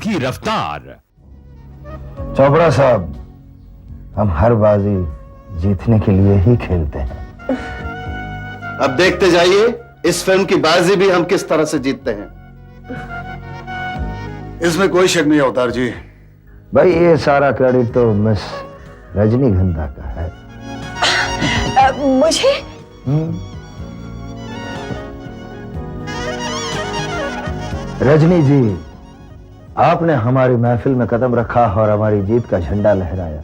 की रफ्तार। चोपड़ा साहब, हम हर बाजी जीतने के लिए ही खेलते हैं। अब देखते जाइए इस फिल्म की बाजी भी हम किस तरह से जीतते हैं। इसमें कोई शक नहीं अवतार जी। भाई ये सारा क्रेडिट तो मिस रजनीगंधा का है। मुझे? रजनी जी, आपने हमारी महफिल में कदम रखा और हमारी जीत का झंडा लहराया।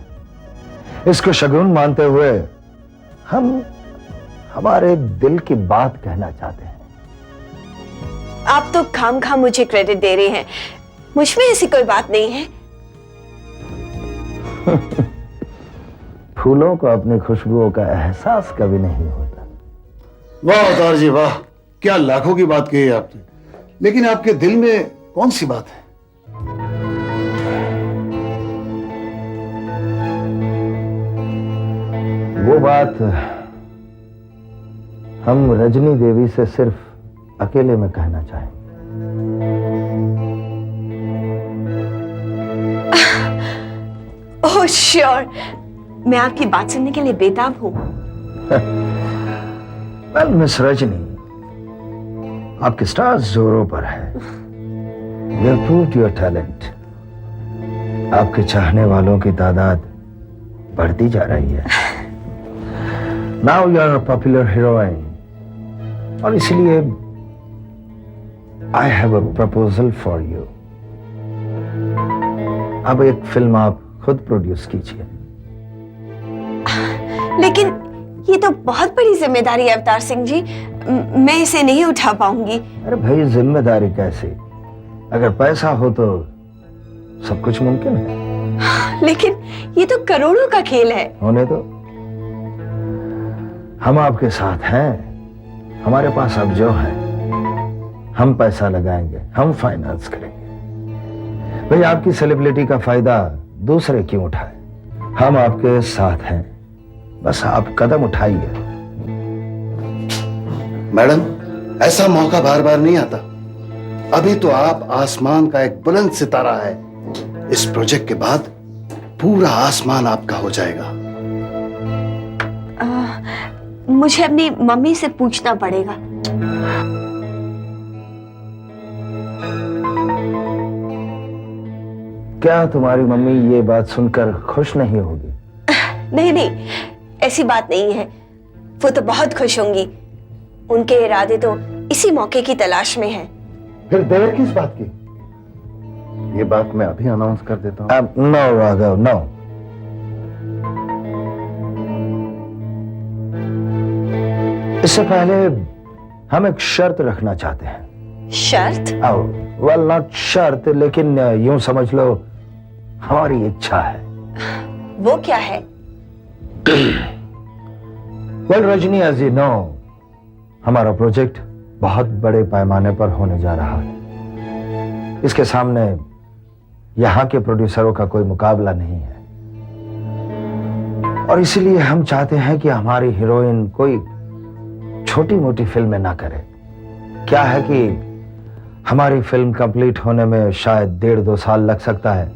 इसको शगुन मानते हुए हम हमारे दिल की बात कहना चाहते हैं। आप तो खाम मुझे क्रेडिट दे रहे हैं, मुझ में ऐसी कोई बात नहीं है। फूलों को अपनी खुशबुओं का एहसास कभी नहीं होता। वाह अवतार जी वाह, क्या लाखों की बात कही है आपने, लेकिन आपके दिल में कौन सी बात है? वो बात हम रजनी देवी से सिर्फ अकेले में कहना चाहें। ओह श्योर, मैं आपकी बात सुनने के लिए बेताब हूं। वेल मिस रजनी, आपके स्टार्स जोरों पर है। You have proved your talent. आपके चाहने वालों की तादाद बढ़ती जा रही है। Now you are a popular heroine. और इसलिए I have a proposal for you. अब एक फिल्म आप खुद प्रोड्यूस कीजिए। लेकिन ये तो बहुत बड़ी जिम्मेदारी है अवतार सिंह जी, मैं इसे नहीं उठा पाऊंगी। अरे भाई, जिम्मेदारी कैसे? अगर पैसा हो तो सब कुछ मुमकिन है। लेकिन ये तो करोड़ों का खेल है। होने दो, हम आपके साथ हैं। हमारे पास अब जो है, हम पैसा लगाएंगे, हम फाइनेंस करेंगे। भाई, आपकी सेलिब्रिटी का फायदा दूसरे क्यों उठाए? हम आपके साथ हैं, बस आप कदम उठाइए। मैडम, ऐसा मौका बार बार नहीं आता। अभी तो आप आसमान का एक बुलंद सितारा है। इस प्रोजेक्ट के बाद पूरा आसमान आपका हो जाएगा। मुझे अपनी मम्मी से पूछना पड़ेगा। क्या तुम्हारी मम्मी ये बात सुनकर खुश नहीं होगी? नहीं, ऐसी बात नहीं है। वो तो बहुत खुश होंगी। उनके इरादे तो इसी मौके की तलाश में है। फिर देर किस बात की? ये बात मैं अभी अनाउंस कर देता हूँ। No Raghav, no. इससे पहले हम एक शर्त रखना चाहते हैं। शर्त? वेल, नॉट शर्त, लेकिन यूं समझ लो हमारी इच्छा है। वो क्या है? Well Rajni, as you know, हमारा प्रोजेक्ट बहुत बड़े पैमाने पर होने जा रहा है। इसके सामने यहां के प्रोड्यूसरों का कोई मुकाबला नहीं है, और इसीलिए हम चाहते हैं कि हमारी हीरोइन कोई छोटी मोटी फिल्में ना करे। क्या है कि हमारी फिल्म कंप्लीट होने में शायद 1.5-2 साल लग सकता है।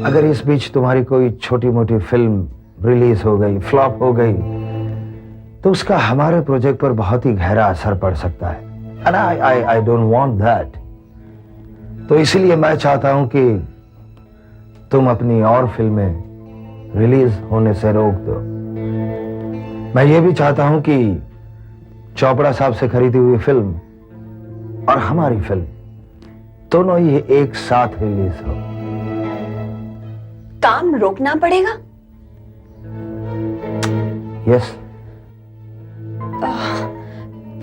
अगर इस बीच तुम्हारी कोई छोटी मोटी फिल्म रिलीज हो गई, फ्लॉप हो गई, तो उसका हमारे प्रोजेक्ट पर बहुत ही गहरा असर पड़ सकता है। And I don't want that. तो इसीलिए मैं चाहता हूं कि तुम अपनी और फिल्में रिलीज होने से रोक दो। मैं ये भी चाहता हूं कि चोपड़ा साहब से खरीदी हुई फिल्म और हमारी फिल्म दोनों ही एक साथ रिलीज हो। काम रोकना पड़ेगा? यस।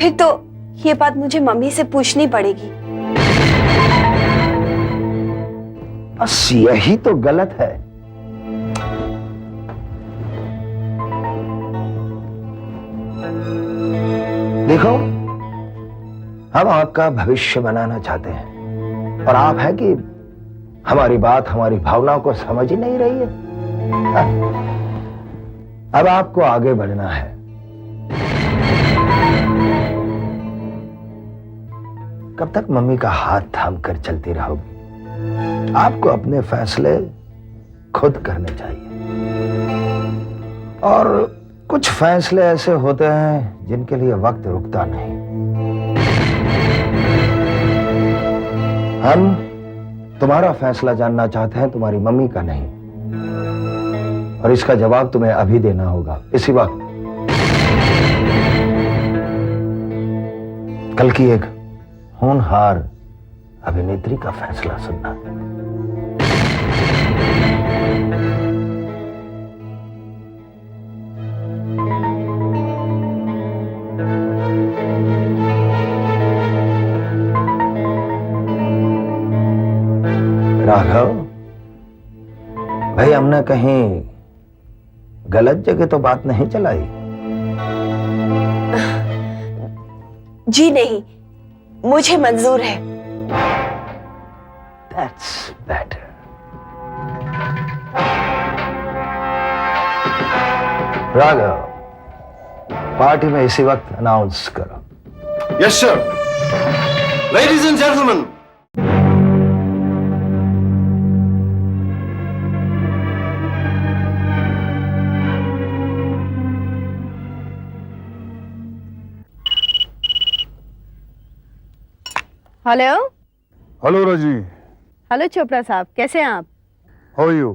फिर तो ये बात मुझे मम्मी से पूछनी पड़ेगी। बस यही तो गलत है। देखो, हम आपका भविष्य बनाना चाहते हैं, और आप है कि हमारी बात, हमारी भावनाओं को समझ ही नहीं रही है। अब आपको आगे बढ़ना है। कब तक मम्मी का हाथ थाम कर चलती रहोगी? आपको अपने फैसले खुद करने चाहिए। और कुछ फैसले ऐसे होते हैं जिनके लिए वक्त रुकता नहीं। हम तुम्हारा फैसला जानना चाहते हैं, तुम्हारी मम्मी का नहीं। और इसका जवाब तुम्हें अभी देना होगा, इसी वक्त। कल की एक होनहार अभिनेत्री का फैसला सुनना। राघव भाई, हमने कहीं गलत जगह तो बात नहीं चलाई? जी नहीं, मुझे मंजूर है। That's better. राघव, पार्टी में इसी वक्त अनाउंस करो। Yes sir. Ladies and gentleman, hello. Hello Rajni, hello Chopra साहब, कैसे हैं आप? How are you?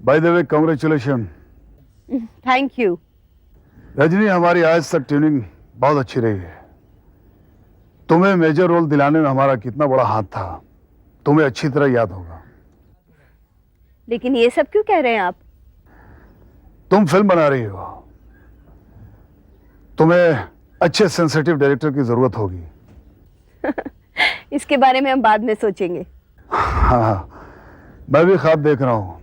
By the way, congratulation. Thank you. Rajni, हमारी आज तक ट्यूनिंग बहुत अच्छी रही है। तुम्हें मेजर रोल दिलाने में हमारा कितना बड़ा हाथ था, तुम्हें अच्छी तरह याद होगा। लेकिन ये सब क्यों कह रहे हैं आप? तुम फिल्म बना रही हो, तुम्हें अच्छे सेंसिटिव डायरेक्टर की जरूरत होगी। इसके बारे में हम बाद में सोचेंगे। हाँ, मैं भी ख्वाब देख रहा हूं।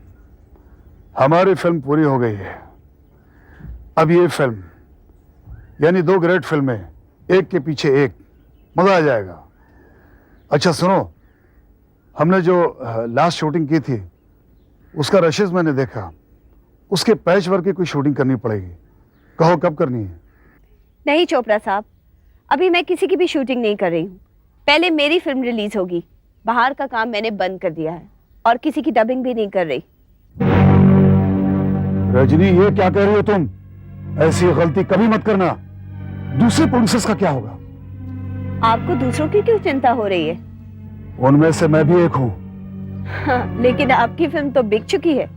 हमारी फिल्म पूरी हो गई है। अब ये फिल्म यानी 2 ग्रेट फिल्में, एक के पीछे एक, मजा आ जाएगा। अच्छा सुनो, हमने जो लास्ट शूटिंग की थी उसका रशेस मैंने देखा। उसके पैच वर्क की कोई शूटिंग करनी पड़ेगी। कहो कब करनी है? नहीं चोपड़ा साहब, अभी मैं किसी की भी शूटिंग नहीं कर रही हूँ। पहले मेरी फिल्म रिलीज होगी। बाहर का काम मैंने बंद कर दिया है और किसी की डबिंग भी नहीं कर रही। रजनी, ये क्या कह रही हो तुम? ऐसी गलती कभी मत करना। दूसरे प्रोड्यूसर्स का क्या होगा? आपको दूसरों की क्यों चिंता हो रही है? उनमें से मैं भी एक हूं। हाँ, लेकिन आपकी फिल्म तो बिक चुकी है।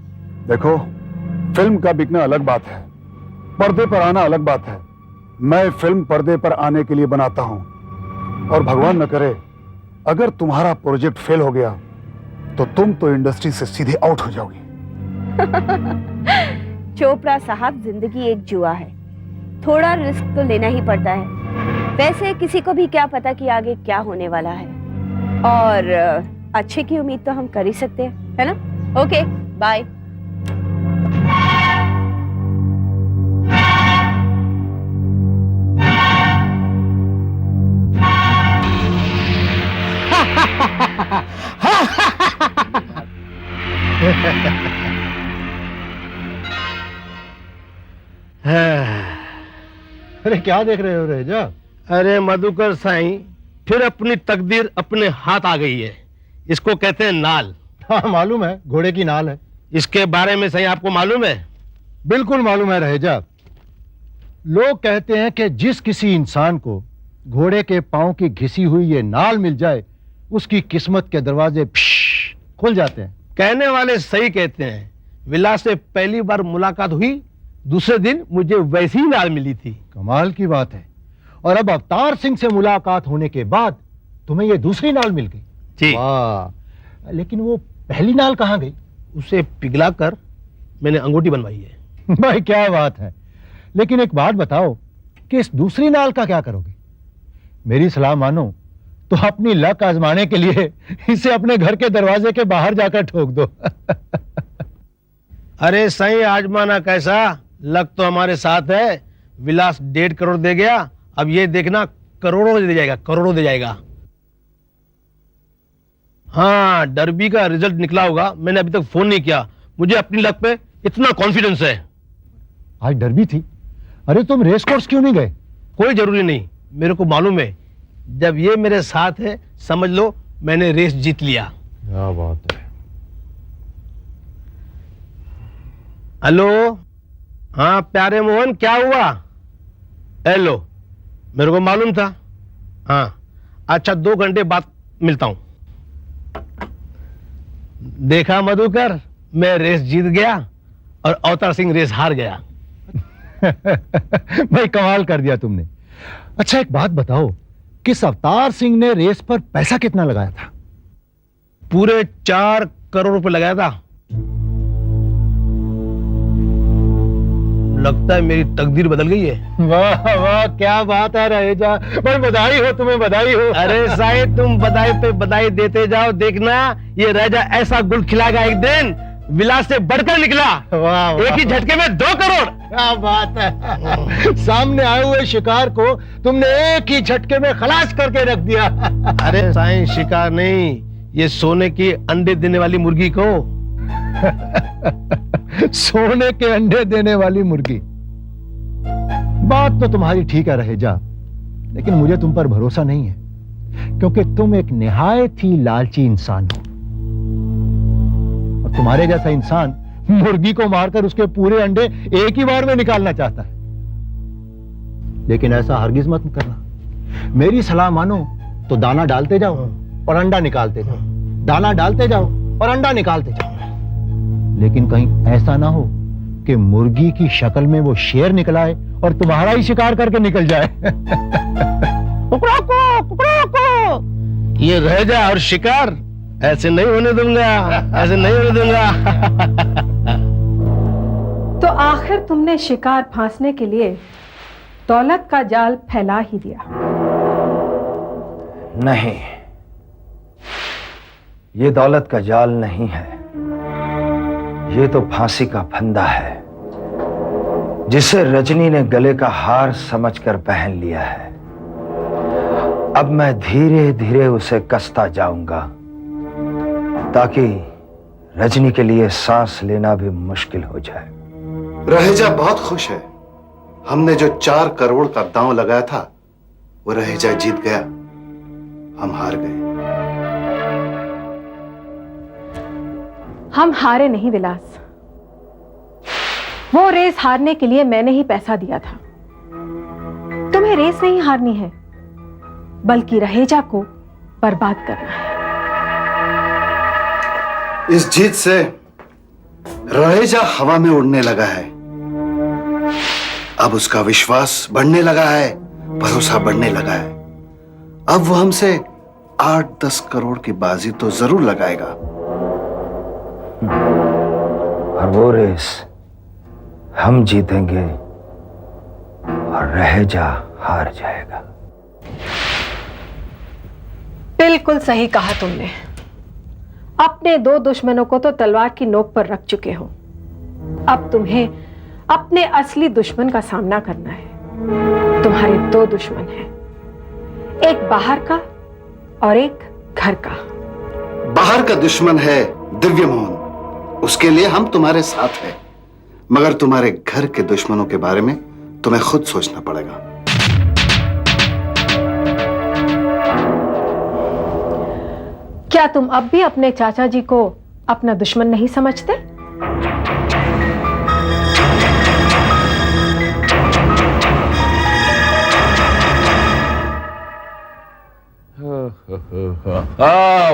देखो, फिल्म का बिकना अलग बात है, पर्दे पर आना अलग बात है। मैं फिल्म पर्दे पर आने के लिए बनाता हूं, और भगवान न करे अगर तुम्हारा प्रोजेक्ट फेल हो गया तो तुम तो इंडस्ट्री से सीधे आउट हो जाओगी। चोपड़ा साहब, जिंदगी एक जुआ है, थोड़ा रिस्क तो लेना ही पड़ता है। वैसे किसी को भी क्या पता कि आगे क्या होने वाला है, और अच्छे की उम्मीद तो हम कर ही सकते हैं, है ना? Okay, bye. अरे क्या देख रहे हो रेजा? अरे मधुकर साईं, फिर अपनी तकदीर अपने हाथ आ गई है। इसको कहते हैं नाल। हाँ मालूम है, घोड़े की नाल है। इसके बारे में सही आपको मालूम है? बिल्कुल मालूम है रहेजा। लोग कहते हैं कि जिस किसी इंसान को घोड़े के पांव की घिसी हुई ये नाल मिल जाए, उसकी किस्मत के दरवाजे खुल जाते हैं। कहने वाले सही कहते हैं। विलास से पहली बार मुलाकात हुई, दूसरे दिन मुझे वैसी ही नाल मिली थी। कमाल की बात है। और अब अवतार सिंह से मुलाकात होने के बाद तुम्हें ये दूसरी नाल मिल गई। जी। वाह, लेकिन वो पहली नाल कहाँ गई? उसे पिघला कर मैंने अंगूठी बनवाई है। भाई क्या बात है। लेकिन एक बात बताओ कि इस दूसरी नाल का क्या करोगे? मेरी सलाह मानो तो अपनी लक आजमाने के लिए इसे अपने घर के दरवाजे के बाहर जाकर ठोक दो। अरे सही आजमाना कैसा, लक तो हमारे साथ है। विलास 1.5 करोड़ दे गया, अब ये देखना करोड़ों दे जाएगा, करोड़ों दे जाएगा। हाँ, डर्बी का रिजल्ट निकला होगा, मैंने अभी तक फोन नहीं किया। मुझे अपनी लक पे इतना कॉन्फिडेंस है। आज डर्बी थी? अरे तुम रेस कोर्स क्यों नहीं गए? कोई जरूरी नहीं, मेरे को मालूम है जब ये मेरे साथ है समझ लो मैंने रेस जीत लिया। क्या बात है। हेलो, हाँ प्यारे मोहन, क्या हुआ? हेलो, मेरे को मालूम था। हाँ अच्छा, 2 घंटे बाद मिलता हूं। देखा मधुकर, मैं रेस जीत गया और अवतार सिंह रेस हार गया। भाई कमाल कर दिया तुमने। अच्छा एक बात बताओ, किस अवतार सिंह ने रेस पर पैसा कितना लगाया था? पूरे 4 करोड़ रुपए लगाया था। लगता है मेरी तकदीर बदल गई है। वाह वाह, क्या बात है रहेजा भाई, बधाई हो तुम्हें, बधाई हो। अरे साहिब, तुम बधाई पे बधाई देते जाओ, देखना ये राजा ऐसा गुल खिलाएगा एक दिन, विलास से बढ़कर निकला। वाह वाह, एक ही झटके में 2 करोड़। क्या बात है। सामने आए हुए शिकार को तुमने एक ही झटके में खलास करके रख दिया। अरे साईं, शिकार नहीं, ये सोने की अंडे देने वाली मुर्गी को। सोने के अंडे देने वाली मुर्गी। बात तो तुम्हारी ठीक है रहेजा, लेकिन मुझे तुम पर भरोसा नहीं है, क्योंकि तुम एक निहायत ही लालची इंसान हो। और तुम्हारे जैसा इंसान मुर्गी को मारकर उसके पूरे अंडे एक ही बार में निकालना चाहता है। लेकिन ऐसा हरगिज मत करना। मेरी सलाह मानो तो दाना डालते जाओ और अंडा निकालते जाओ, दाना डालते जाओ और अंडा निकालते जाओ। लेकिन कहीं ऐसा ना हो कि मुर्गी की शक्ल में वो शेर निकल आए और तुम्हारा ही शिकार करके निकल जाए। कुकड़ाको, ये रहेजा और शिकार ऐसे नहीं होने दूंगा, ऐसे नहीं होने दूंगा। तो आखिर तुमने शिकार फांसने के लिए दौलत का जाल फैला ही दिया। नहीं, ये दौलत का जाल नहीं है, ये तो फांसी का फंदा है, जिसे रजनी ने गले का हार समझकर पहन लिया है। अब मैं धीरे धीरे उसे कसता जाऊंगा, ताकि रजनी के लिए सांस लेना भी मुश्किल हो जाए। रहेजा बहुत खुश है। हमने जो 4 करोड़ का दांव लगाया था, वो रहेजा जीत गया, हम हार गए। हम हारे नहीं विलास, वो रेस हारने के लिए मैंने ही पैसा दिया था। तुम्हें रेस नहीं हारनी है, बल्कि रहेजा को बर्बाद करना है। इस जीत से रहेजा हवा में उड़ने लगा है। अब उसका विश्वास बढ़ने लगा है, भरोसा बढ़ने लगा है। अब वो हमसे 8-10 करोड़ की बाजी तो जरूर लगाएगा। और वो रेस हम जीतेंगे और रहेजा हार जाएगा। बिल्कुल सही कहा तुमने। अपने 2 दुश्मनों को तो तलवार की नोक पर रख चुके हो। अब तुम्हें अपने असली दुश्मन का सामना करना है। तुम्हारे 2 दुश्मन हैं, एक बाहर का और एक घर का। बाहर का दुश्मन है दिव्य मोहन, उसके लिए हम तुम्हारे साथ हैं। मगर तुम्हारे घर के दुश्मनों के बारे में तुम्हें खुद सोचना पड़ेगा। क्या तुम अब भी अपने चाचा जी को अपना दुश्मन नहीं समझते?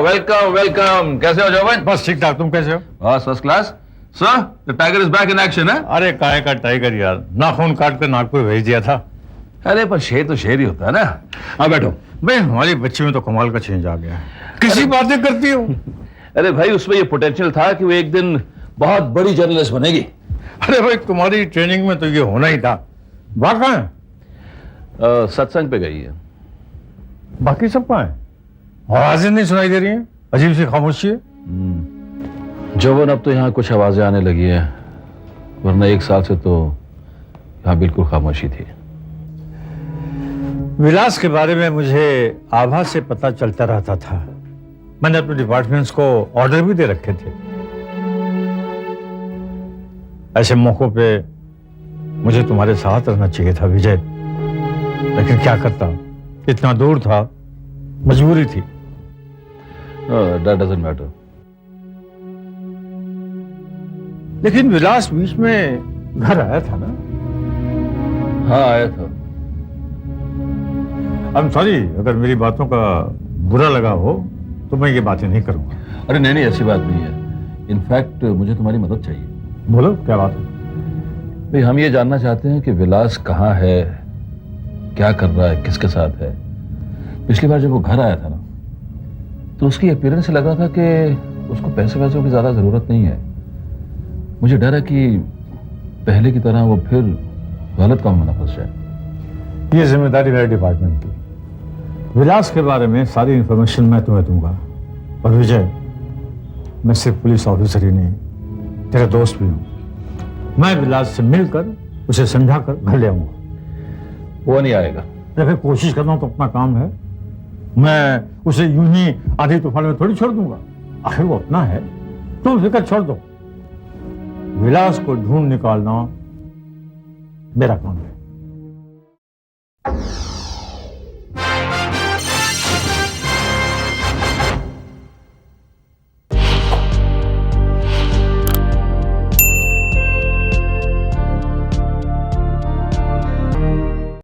Welcome welcome. कैसे हो जवान? बस ठीक ठाक, तुम कैसे हो? बस first class. Sir, the tiger is back in action है। अरे काहे का टाइगर यार, नाखून काट कर नाक पे भेज दिया था। अरे पर शेर तो शेर ही होता है ना। अब बैठो। भाई हमारी बच्ची में तो कमाल का चेंज आ गया है। किसी बातें करती हो? अरे भाई, उसमें ये पोटेंशियल था कि वो एक दिन बहुत बड़ी जर्नलिस्ट बनेगी। अरे भाई तुम्हारी ट्रेनिंग में तो ये होना ही था। बात कहाँ है? सत्संग पे गई है। बाकी सब कहाँ है? आवाजें नहीं सुनाई दे रही हैं, अजीब सी खामोशी है। जवन, अब तो यहाँ कुछ आवाजें आने लगी हैं, वरना 1 साल से तो यहाँ बिल्कुल खामोशी थी। विलास के बारे में मुझे आभास से पता चलता रहता था। मैंने अपने डिपार्टमेंट्स को ऑर्डर भी दे रखे थे। ऐसे मौकों पे मुझे तुम्हारे साथ रहना चाहिए था विजय, लेकिन क्या करता, इतना दूर था, मजबूरी थी। That doesn't matter. लेकिन विलास बीच में घर आया था ना? हाँ आया था। आई एम सॉरी, अगर मेरी बातों का बुरा लगा हो तो मैं ये बातें नहीं करूंगा। अरे नहीं नहीं, ऐसी बात नहीं है। इनफैक्ट मुझे तुम्हारी मदद चाहिए। बोलो क्या बात है? भाई हम ये जानना चाहते हैं कि विलास कहाँ है, क्या कर रहा है, किसके साथ है। पिछली बार जब वो घर आया था ना, तो उसकी अपीयरेंस से लग रहा था कि उसको पैसे वैसों की ज्यादा जरूरत नहीं है। मुझे डर है कि पहले की तरह वो फिर गलत काम में न फंस जाए। ये जिम्मेदारी मेरे डिपार्टमेंट की। विलास के बारे में सारी इंफॉर्मेशन मैं तुम्हें दूंगा। और विजय, मैं सिर्फ पुलिस ऑफिसर ही नहीं, तेरा दोस्त भी हूं। मैं विलास से मिलकर उसे समझाकर घर ले आऊंगा। वो नहीं आएगा। फिर कोशिश करना तो अपना काम है। मैं उसे यूं ही आधी तूफान में थोड़ी छोड़ दूंगा। आखिर वो अपना है, तुम फिक्र छोड़ दो। विलास को ढूंढ निकालना मेरा काम है।